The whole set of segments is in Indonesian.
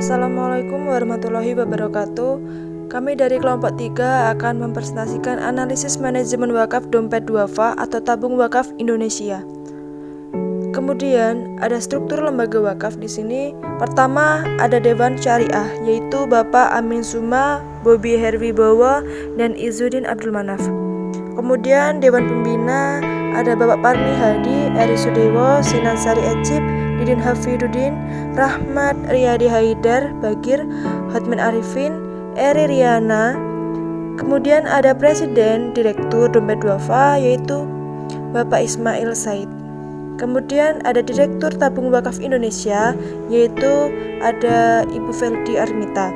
Assalamualaikum warahmatullahi wabarakatuh. Kami dari kelompok 3 akan mempresentasikan analisis manajemen wakaf dompet duafa atau tabung wakaf Indonesia. Kemudian ada struktur lembaga wakaf di sini. Pertama ada Dewan Syariah, yaitu Bapak Amin Suma, Bobi Herwibowo, dan Izzuddin Abdul Manaf. Kemudian Dewan Pembina ada Bapak Parmi Hadi, Eri Sudewo, Sinan Sari Ecip, Didin Hafiduddin, Rahmat Riyadi Haidar, Bagir, Hotman Arifin, Eri Riana. Kemudian ada Presiden Direktur Dompet Duafa, yaitu Bapak Ismail Said. Kemudian ada Direktur Tabung Wakaf Indonesia, yaitu ada Ibu Feldi Armita.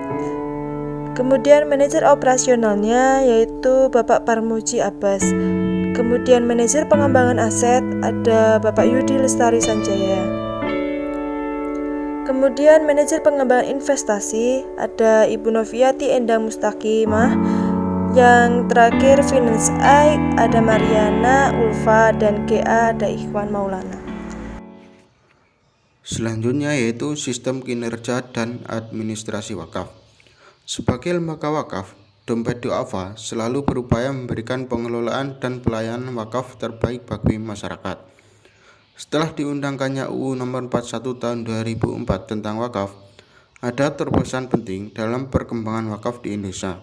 Kemudian manajer operasionalnya yaitu Bapak Parmuji Abbas. Kemudian manajer pengembangan aset ada Bapak Yudi Lestari Sanjaya. Kemudian manajer pengembangan investasi ada Ibu Noviati Endang Mustaqimah. Yang terakhir Finance I ada Mariana, Ulfa, dan GA ada Ikhwan Maulana. Selanjutnya yaitu sistem kinerja dan administrasi wakaf. Sebagai lembaga wakaf, Dompet Duafa selalu berupaya memberikan pengelolaan dan pelayanan wakaf terbaik bagi masyarakat. Setelah diundangkannya UU Nomor 41 Tahun 2004 tentang wakaf, ada terobosan penting dalam perkembangan wakaf di Indonesia,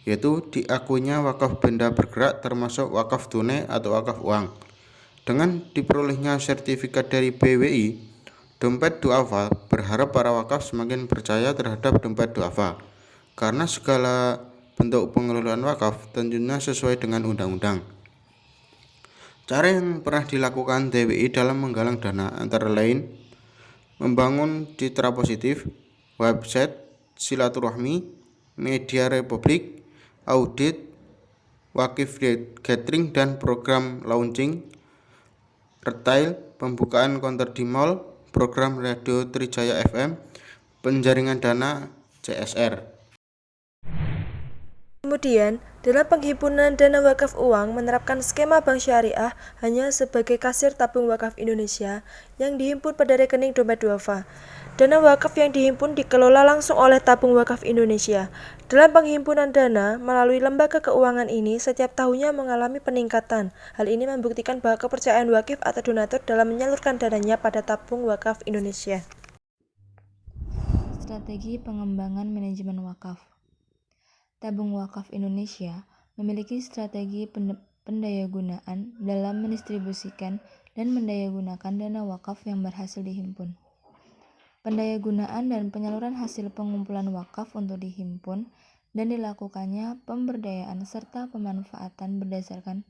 yaitu diakuinya wakaf benda bergerak termasuk wakaf tunai atau wakaf uang. Dengan diperolehnya sertifikat dari BWI, Dompet Duafa berharap para wakaf semakin percaya terhadap Dompet Duafa, karena segala bentuk pengelolaan wakaf tentunya sesuai dengan undang-undang. Cara yang pernah dilakukan DWI dalam menggalang dana antara lain membangun citra positif, website, silaturahmi, media republik, audit, wakif gathering dan program launching, retail, pembukaan konter di mall, program radio Trijaya FM, penjaringan dana CSR. Kemudian, dalam penghimpunan dana wakaf uang menerapkan skema bank syariah hanya sebagai kasir tabung wakaf Indonesia yang dihimpun pada rekening dompet duafa. Dana wakaf yang dihimpun dikelola langsung oleh tabung wakaf Indonesia. Dalam penghimpunan dana melalui lembaga keuangan ini setiap tahunnya mengalami peningkatan. Hal ini membuktikan bahwa kepercayaan wakif atau donatur dalam menyalurkan dananya pada tabung wakaf Indonesia. Strategi pengembangan manajemen wakaf. Tabung Wakaf Indonesia memiliki strategi pendayagunaan dalam mendistribusikan dan mendayagunakan dana wakaf yang berhasil dihimpun. Pendayagunaan dan penyaluran hasil pengumpulan wakaf untuk dihimpun dan dilakukannya pemberdayaan serta pemanfaatan berdasarkan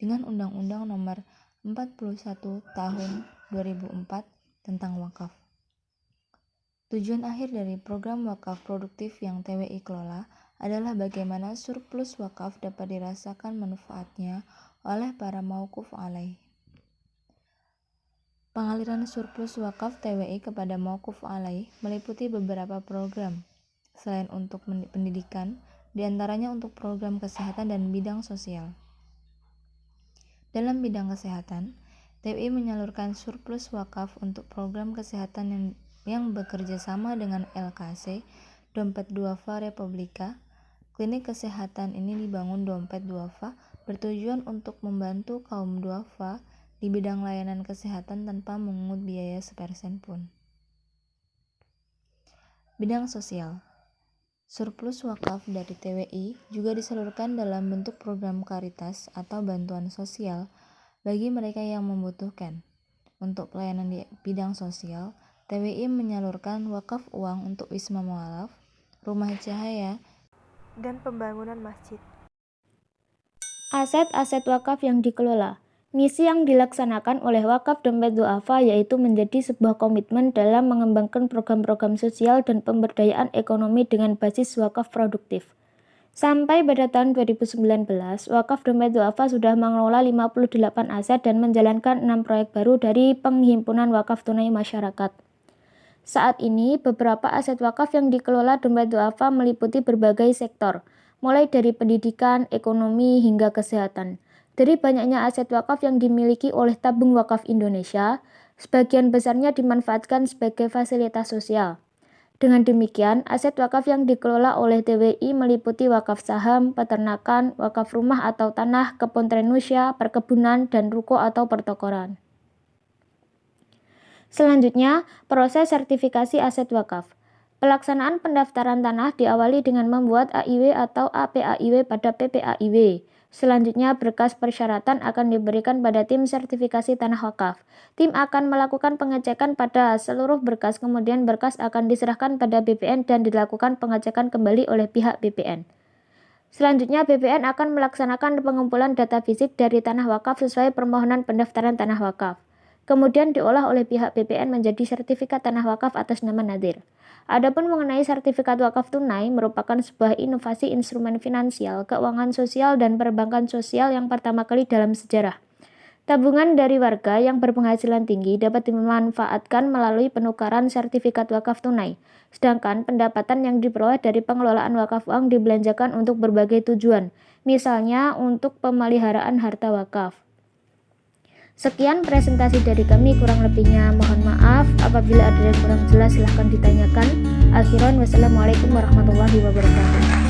dengan Undang-Undang Nomor 41 Tahun 2004 tentang wakaf. Tujuan akhir dari program wakaf produktif yang TWI kelola adalah bagaimana surplus wakaf dapat dirasakan manfaatnya oleh para mauquf alaih. Pengaliran surplus wakaf TWI kepada mauquf alaih meliputi beberapa program, selain untuk pendidikan, diantaranya untuk program kesehatan dan bidang sosial. Dalam bidang kesehatan, TWI menyalurkan surplus wakaf untuk program kesehatan yang bekerja sama dengan LKC, Dompet Duafa Republika. Klinik kesehatan ini dibangun Dompet Duafa bertujuan untuk membantu kaum duafa di bidang layanan kesehatan tanpa mengungut biaya sepersen pun. Bidang sosial. Surplus wakaf dari TWI juga disalurkan dalam bentuk program karitas atau bantuan sosial bagi mereka yang membutuhkan. Untuk pelayanan di bidang sosial, TWI menyalurkan wakaf uang untuk Wisma Mualaf, Rumah Cahaya, dan pembangunan masjid. Aset-aset wakaf yang dikelola. Misi yang dilaksanakan oleh wakaf Dompet Duafa yaitu menjadi sebuah komitmen dalam mengembangkan program-program sosial dan pemberdayaan ekonomi dengan basis wakaf produktif. Sampai pada tahun 2019, wakaf Dompet Duafa sudah mengelola 58 aset dan menjalankan 6 proyek baru dari penghimpunan wakaf tunai masyarakat. Saat ini, beberapa aset wakaf yang dikelola Dompet Duafa meliputi berbagai sektor, mulai dari pendidikan, ekonomi, hingga kesehatan. Dari banyaknya aset wakaf yang dimiliki oleh Tabung Wakaf Indonesia, sebagian besarnya dimanfaatkan sebagai fasilitas sosial. Dengan demikian, aset wakaf yang dikelola oleh TWI meliputi wakaf saham, peternakan, wakaf rumah atau tanah, kebun tenusia, perkebunan, dan ruko atau pertokoan. Selanjutnya, proses sertifikasi aset wakaf. Pelaksanaan pendaftaran tanah diawali dengan membuat AIW atau APAIW pada PPAIW. Selanjutnya, berkas persyaratan akan diberikan pada tim sertifikasi tanah wakaf. Tim akan melakukan pengecekan pada seluruh berkas, kemudian berkas akan diserahkan pada BPN dan dilakukan pengecekan kembali oleh pihak BPN. Selanjutnya, BPN akan melaksanakan pengumpulan data fisik dari tanah wakaf sesuai permohonan pendaftaran tanah wakaf. Kemudian diolah oleh pihak BPN menjadi sertifikat tanah wakaf atas nama Nadir. Adapun mengenai sertifikat wakaf tunai merupakan sebuah inovasi instrumen finansial, keuangan sosial, dan perbankan sosial yang pertama kali dalam sejarah. Tabungan dari warga yang berpenghasilan tinggi dapat dimanfaatkan melalui penukaran sertifikat wakaf tunai, sedangkan pendapatan yang diperoleh dari pengelolaan wakaf uang dibelanjakan untuk berbagai tujuan, misalnya untuk pemeliharaan harta wakaf. Sekian presentasi dari kami, kurang lebihnya mohon maaf. Apabila ada yang kurang jelas silahkan ditanyakan. Akhiran, wassalamualaikum warahmatullahi wabarakatuh.